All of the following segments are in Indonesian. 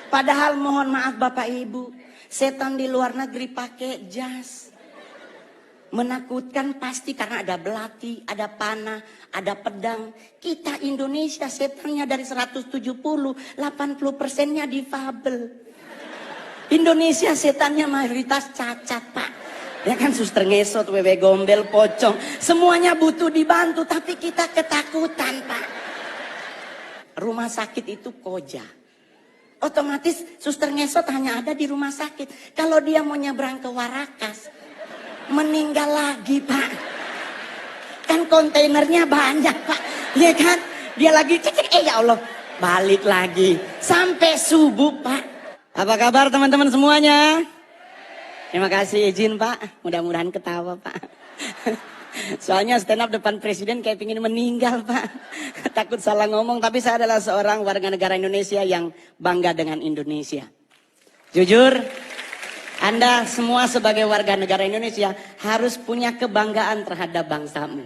Padahal mohon maaf Bapak Ibu, setan di luar negeri pakai jas. Menakutkan pasti karena ada belati, ada panah, ada pedang. Kita Indonesia setannya dari 170, 80%-nya difabel. Indonesia setannya mayoritas cacat Pak. Ya kan suster ngesot, wewe gombel, pocong. Semuanya butuh dibantu tapi kita ketakutan Pak. Rumah sakit itu koja. Otomatis suster ngesot hanya ada di rumah sakit. Kalau dia mau nyebrang ke Warakas, meninggal lagi Pak. Kan kontainernya banyak Pak. Ya kan? Dia lagi cek, ya Allah, balik lagi. Sampai subuh Pak. Apa kabar teman-teman semuanya? Terima kasih izin Pak. Mudah-mudahan ketawa Pak. Soalnya stand up depan presiden kayak pingin meninggal Pak. Takut salah ngomong. Tapi saya adalah seorang warga negara Indonesia yang bangga dengan Indonesia. Jujur, Anda semua sebagai warga negara Indonesia harus punya kebanggaan terhadap bangsamu.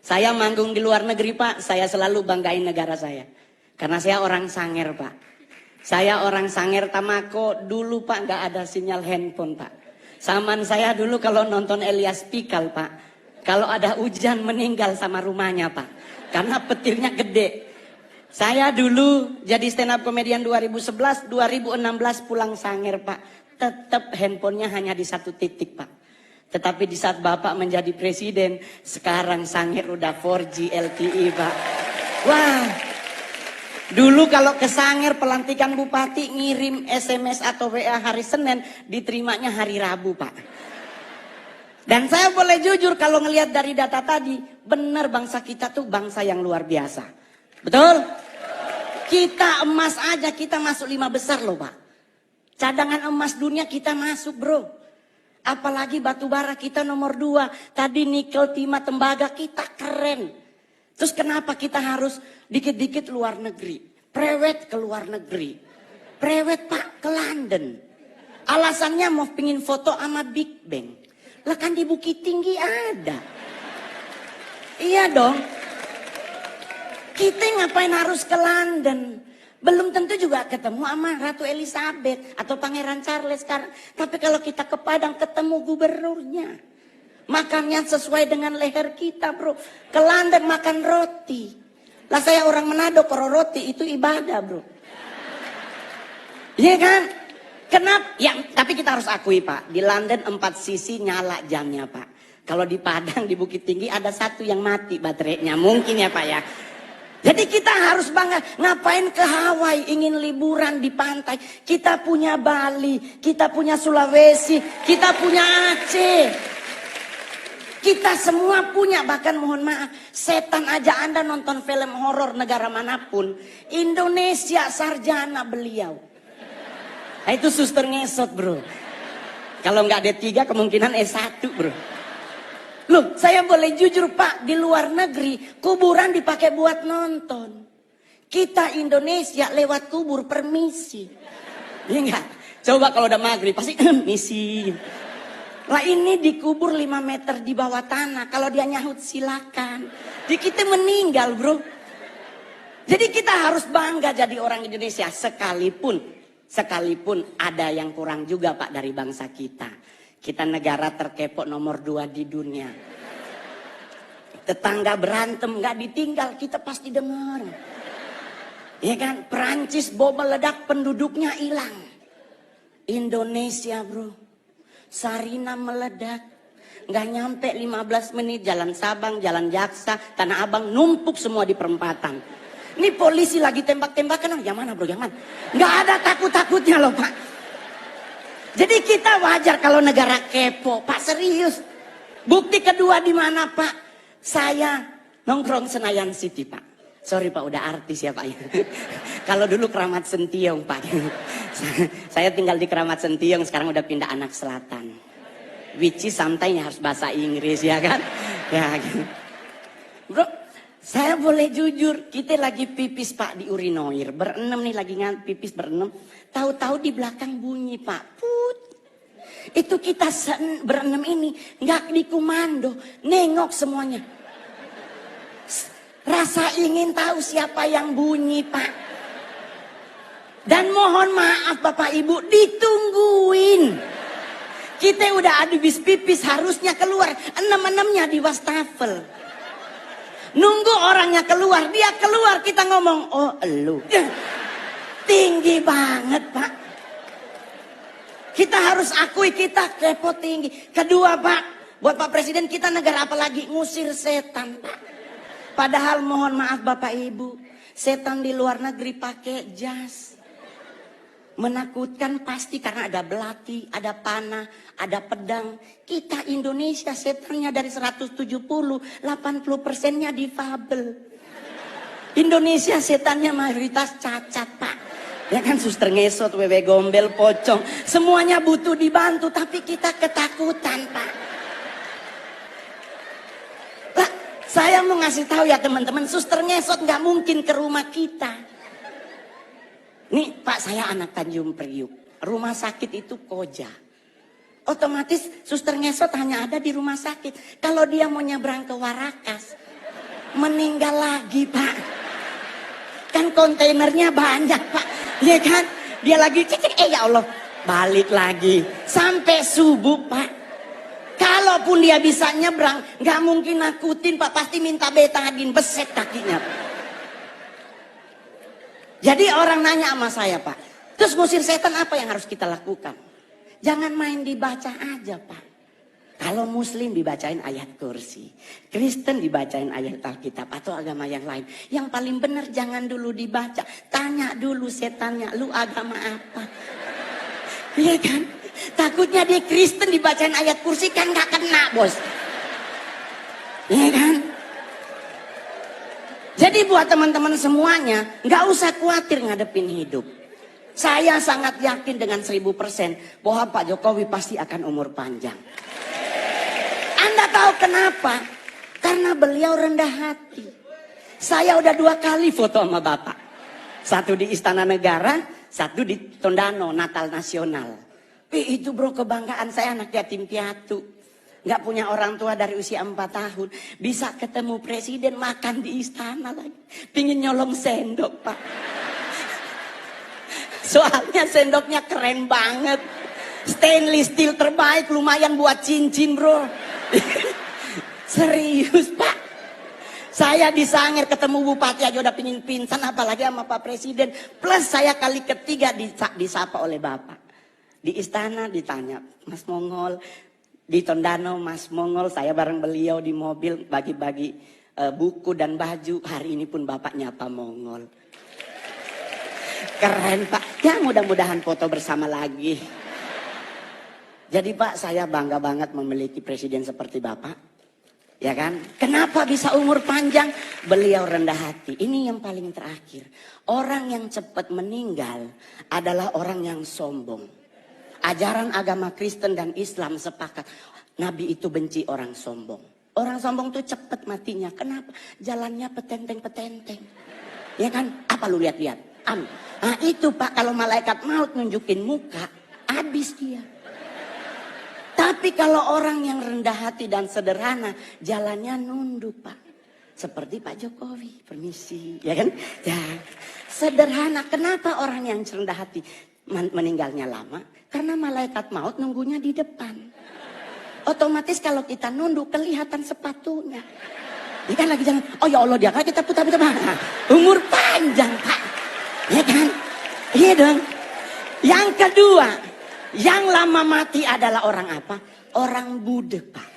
Saya manggung di luar negeri Pak, saya selalu banggain negara saya. Karena saya orang Sanger Pak. Saya orang Sanger Tamako, dulu Pak nggak ada sinyal handphone Pak. Saman saya dulu kalau nonton Elias Pikal Pak, kalau ada hujan meninggal sama rumahnya Pak. Karena petirnya gede. Saya dulu jadi stand up comedian 2011, 2016 pulang Sanger Pak. Tetap handphonenya hanya di satu titik Pak. Tetapi di saat Bapak menjadi presiden, sekarang Sanger udah 4G LTE Pak. Wah, dulu kalau ke Sanger pelantikan bupati ngirim SMS atau WA hari Senin, diterimanya hari Rabu Pak. Dan saya boleh jujur kalau ngelihat dari data tadi, benar bangsa kita tuh bangsa yang luar biasa. Betul? Kita emas aja kita masuk 5 besar loh Pak. Cadangan emas dunia kita masuk bro. Apalagi batu bara kita nomor 2. Tadi nikel, timah, tembaga kita keren. Terus kenapa kita harus dikit-dikit luar negeri? Prewed ke luar negeri. Prewed Pak ke London. Alasannya mau pingin foto sama Big Bang. Lah kan di Bukit Tinggi ada. Iya dong. Kita ngapain harus ke London? Belum tentu juga ketemu sama Ratu Elizabeth atau Pangeran Charles sekarang. Tapi kalau kita ke Padang ketemu gubernurnya. Makannya sesuai dengan leher kita bro. Ke London makan roti. Lah saya orang Manado, kalau roti itu ibadah bro. Iya kan? Kenapa? Ya, tapi kita harus akui Pak. Di London 4 sisi nyala jamnya Pak. Kalau di Padang, di Bukit Tinggi ada 1 yang mati baterainya. Mungkin ya Pak ya. Jadi kita harus bangga. Ngapain ke Hawaii ingin liburan di pantai. Kita punya Bali. Kita punya Sulawesi. Kita punya Aceh. Kita semua punya, bahkan mohon maaf, setan aja Anda nonton film horor negara manapun, Indonesia sarjana beliau. Nah, itu suster ngesot bro. Kalau nggak D3 kemungkinan S1 bro. Loh saya boleh jujur Pak, di luar negeri kuburan dipakai buat nonton. Kita Indonesia lewat kubur permisi. Iya nggak? Coba kalau udah maghrib pasti misi. Lah ini dikubur 5 meter di bawah tanah. Kalau dia nyahut silakan. Jadi kita meninggal bro. Jadi kita harus bangga jadi orang Indonesia. Sekalipun ada yang kurang juga Pak dari bangsa kita. Kita negara terkepok nomor 2 di dunia. Tetangga berantem gak ditinggal, kita pasti dengar. Ya kan? Perancis bom meledak penduduknya hilang. Indonesia bro. Sarina meledak. Gak nyampe 15 menit jalan Sabang, jalan Jaksa, Tanah Abang numpuk semua di perempatan. Ini polisi lagi tembak-tembakan, yang mana bro, yang mana? Gak ada takut-takutnya loh Pak. Jadi kita wajar kalau negara kepo, Pak serius. Bukti kedua di mana Pak? Saya nongkrong Senayan City Pak. Sorry Pak, udah artis ya Pak. Kalau dulu Keramat Sentiong Pak. Saya tinggal di Keramat Sentiong, sekarang udah pindah Anak Selatan. Which is sometimes harus bahasa Inggris ya kan? Ya gitu. Bro, saya boleh jujur, kita lagi pipis Pak di urinoir. Berenam nih lagi pipis berenam. Tahu-tahu di belakang bunyi Pak. Put. Itu kita berenam ini nggak dikomando, nengok semuanya. Rasa ingin tahu siapa yang bunyi Pak. Dan mohon maaf Bapak Ibu, ditungguin. Kita udah habis pipis, harusnya keluar. 6-6-nya di wastafel. Nunggu orangnya keluar, dia keluar, kita ngomong, oh elu. Tinggi banget Pak. Kita harus akui kita kepo tinggi. Kedua Pak, buat Pak Presiden, kita negara apa lagi? Ngusir setan Pak. Padahal mohon maaf Bapak Ibu, setan di luar negeri pakai jas. Menakutkan pasti karena ada belati, ada panah, ada pedang. Kita Indonesia setannya dari 170, 80%-nya difabel. Indonesia setannya mayoritas cacat Pak. Ya kan, suster ngesot, wewe gombel, pocong. Semuanya butuh dibantu, tapi kita ketakutan Pak. Lah, saya mau ngasih tahu ya teman-teman, suster ngesot nggak mungkin ke rumah kita. Nih Pak, saya anak Tanjung Priuk. Rumah sakit itu Koja. Otomatis suster ngesot hanya ada di rumah sakit. Kalau dia mau nyebrang ke Warakas, meninggal lagi Pak. Kan kontainernya banyak Pak. Ya kan? Dia lagi cek, ya Allah, balik lagi. Sampai subuh Pak. Kalaupun dia bisa nyebrang, nggak mungkin nakutin Pak. Pasti minta betadin, beset kakinya Pak. Jadi orang nanya sama saya Pak, terus ngusir setan apa yang harus kita lakukan? Jangan main dibaca aja Pak. Kalau Muslim dibacain ayat kursi, Kristen dibacain ayat Alkitab atau agama yang lain. Yang paling benar jangan dulu dibaca, tanya dulu setannya, lu agama apa? Iya kan? Takutnya dia Kristen dibacain ayat kursi kan gak kena bos. Iya kan? Jadi buat teman-teman semuanya, nggak usah khawatir ngadepin hidup. Saya sangat yakin dengan 1000% bahwa Pak Jokowi pasti akan umur panjang. Anda tahu kenapa? Karena beliau rendah hati. Saya udah 2 kali foto sama Bapak. Satu di Istana Negara, satu di Tondano, Natal Nasional. Itu bro, kebanggaan saya, anak yatim piatu. Gak punya orang tua dari usia 4 tahun. Bisa ketemu presiden, makan di istana lagi. Pingin nyolong sendok Pak. Soalnya sendoknya keren banget. Stainless steel terbaik, lumayan buat cincin bro. Serius Pak. Saya di Sangir ketemu bupati aja udah pingin pingsan, apalagi sama Pak Presiden. Plus saya kali ketiga disapa oleh Bapak. Di istana ditanya, Mas Mongol. Di Tondano Mas Mongol, saya bareng beliau di mobil bagi-bagi buku dan baju. Hari ini pun Bapak nyapa Mongol. Keren Pak. Ya mudah-mudahan foto bersama lagi. Jadi Pak, saya bangga banget memiliki presiden seperti Bapak. Ya kan? Kenapa bisa umur panjang? Beliau rendah hati. Ini yang paling terakhir. Orang yang cepat meninggal adalah orang yang sombong. Ajaran agama Kristen dan Islam sepakat. Nabi itu benci orang sombong. Orang sombong tuh cepet matinya. Kenapa? Jalannya petenteng-petenteng. Ya kan? Apa lu lihat-lihat? Nah itu Pak, kalau malaikat maut nunjukin muka, habis dia. Tapi kalau orang yang rendah hati dan sederhana, jalannya nunduk Pak. Seperti Pak Jokowi, permisi. Ya kan? Ya. Sederhana. Kenapa orang yang rendah hati meninggalnya lama? Karena malaikat maut nunggunya di depan. Otomatis kalau kita nunduk kelihatan sepatunya. Dia kan lagi jalan, oh ya Allah dia kan kita putar-putar. Umur panjang Pak. Ya kan? Iya dong. Yang kedua, yang lama mati adalah orang apa? Orang budek Pak.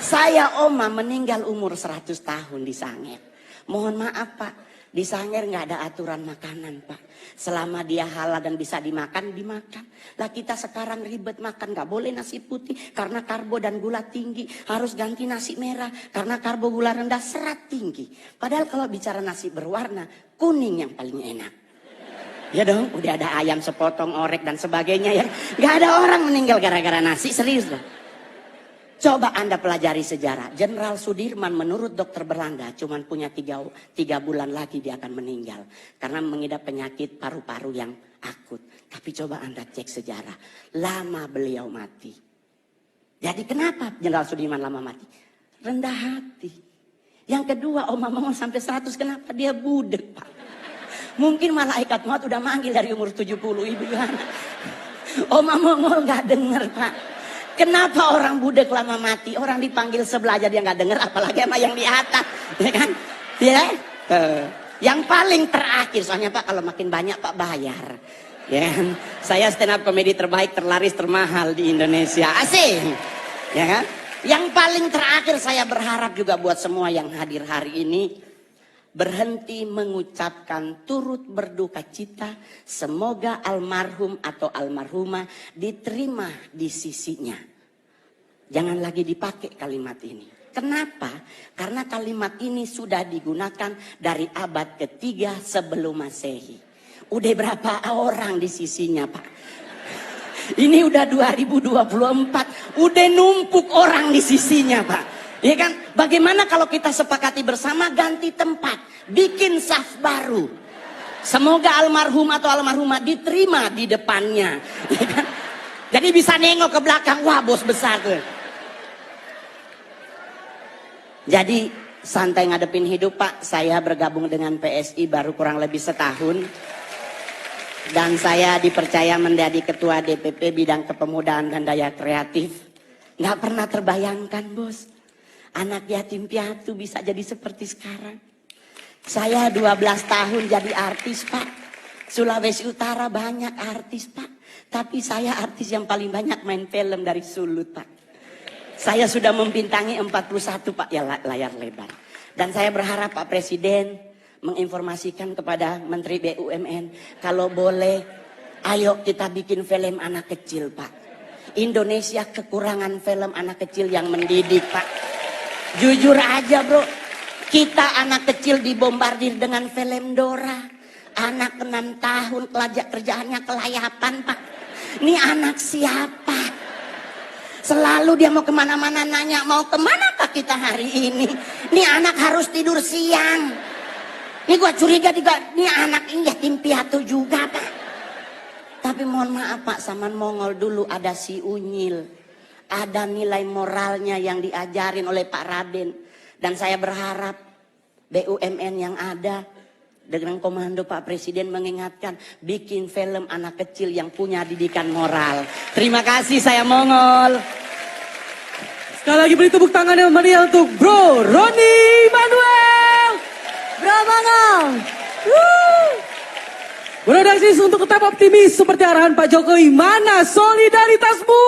Saya oma meninggal umur 100 tahun di Sangir. Mohon maaf Pak. Di Sangir nggak ada aturan makanan Pak. Selama dia halal dan bisa dimakan, dimakan. Lah kita sekarang ribet makan, nggak boleh nasi putih karena karbo dan gula tinggi. Harus ganti nasi merah karena karbo gula rendah, serat tinggi. Padahal kalau bicara nasi berwarna, kuning yang paling enak. Ya dong, udah ada ayam sepotong, orek dan sebagainya ya. Nggak ada orang meninggal gara-gara nasi, serius loh. Coba Anda pelajari sejarah. Jenderal Sudirman menurut dokter Belanda cuma punya 3 bulan lagi dia akan meninggal. Karena mengidap penyakit paru-paru yang akut. Tapi coba Anda cek sejarah. Lama beliau mati. Jadi kenapa Jenderal Sudirman lama mati? Rendah hati. Yang kedua, Om Mama sampai 100, kenapa? Dia budek Pak. Mungkin malaikat maut udah manggil dari umur 70, Ibu Yohana. Oma Mongol nggak denger, Pak. Kenapa orang budek lama mati? Orang dipanggil sebelah aja dia nggak denger, apalagi sama yang di atas, ya kan? Ya. Yang paling terakhir, soalnya Pak kalau makin banyak Pak bayar. Ya kan? Saya stand up komedi terbaik, terlaris, termahal di Indonesia. Asik. Ya kan? Yang paling terakhir saya berharap juga buat semua yang hadir hari ini, berhenti mengucapkan turut berduka cita. Semoga almarhum atau almarhumah diterima di sisinya. Jangan lagi dipakai kalimat ini. Kenapa? Karena kalimat ini sudah digunakan dari abad ketiga sebelum Masehi. Udah berapa orang di sisinya, Pak? Ini udah 2024, udah numpuk orang di sisinya, Pak. Ya kan? Bagaimana kalau kita sepakati bersama ganti tempat, bikin saf baru. Semoga almarhum atau almarhumah diterima di depannya. Ya kan? Jadi bisa nengok ke belakang, wah bos besar tuh. Jadi santai ngadepin hidup, Pak. Saya bergabung dengan PSI baru kurang lebih setahun. Dan saya dipercaya menjadi ketua DPP bidang kepemudaan dan daya kreatif. Nggak pernah terbayangkan, bos. Anak yatim piatu bisa jadi seperti sekarang. Saya 12 tahun jadi artis, Pak. Sulawesi Utara banyak artis, Pak. Tapi saya artis yang paling banyak main film dari Sulut, Pak. Saya sudah membintangi 41, Pak, ya layar lebar. Dan saya berharap Pak Presiden menginformasikan kepada Menteri BUMN. Kalau boleh, ayo kita bikin film anak kecil, Pak. Indonesia kekurangan film anak kecil yang mendidik, Pak. Jujur aja, bro. Kita anak kecil dibombardir dengan film Dora. Anak 6 tahun kerjaannya kelayapan, Pak. Ini anak siapa? Selalu dia mau kemana-mana nanya, mau kemana Pak kita hari ini? Ini anak harus tidur siang. Ini gua curiga juga, ini anak ini yatim piatu juga, Pak. Tapi mohon maaf, Pak, zaman Mongol dulu ada si Unyil. Ada nilai moralnya yang diajarin oleh Pak Raden. Dan saya berharap BUMN yang ada dengan komando Pak Presiden mengingatkan, bikin film anak kecil yang punya didikan moral. Terima kasih, saya Mongol. Sekali lagi beri tepuk tangan yang meriah untuk Bro Roni Manuel. Bro Mongol. Bro Daksis, untuk tetap optimis seperti arahan Pak Jokowi. Mana solidaritasmu?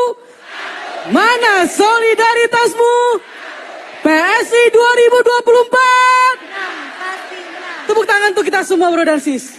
Mana solidaritasmu? PSI 2024. Tepuk tangan untuk kita semua, Bro Darsis.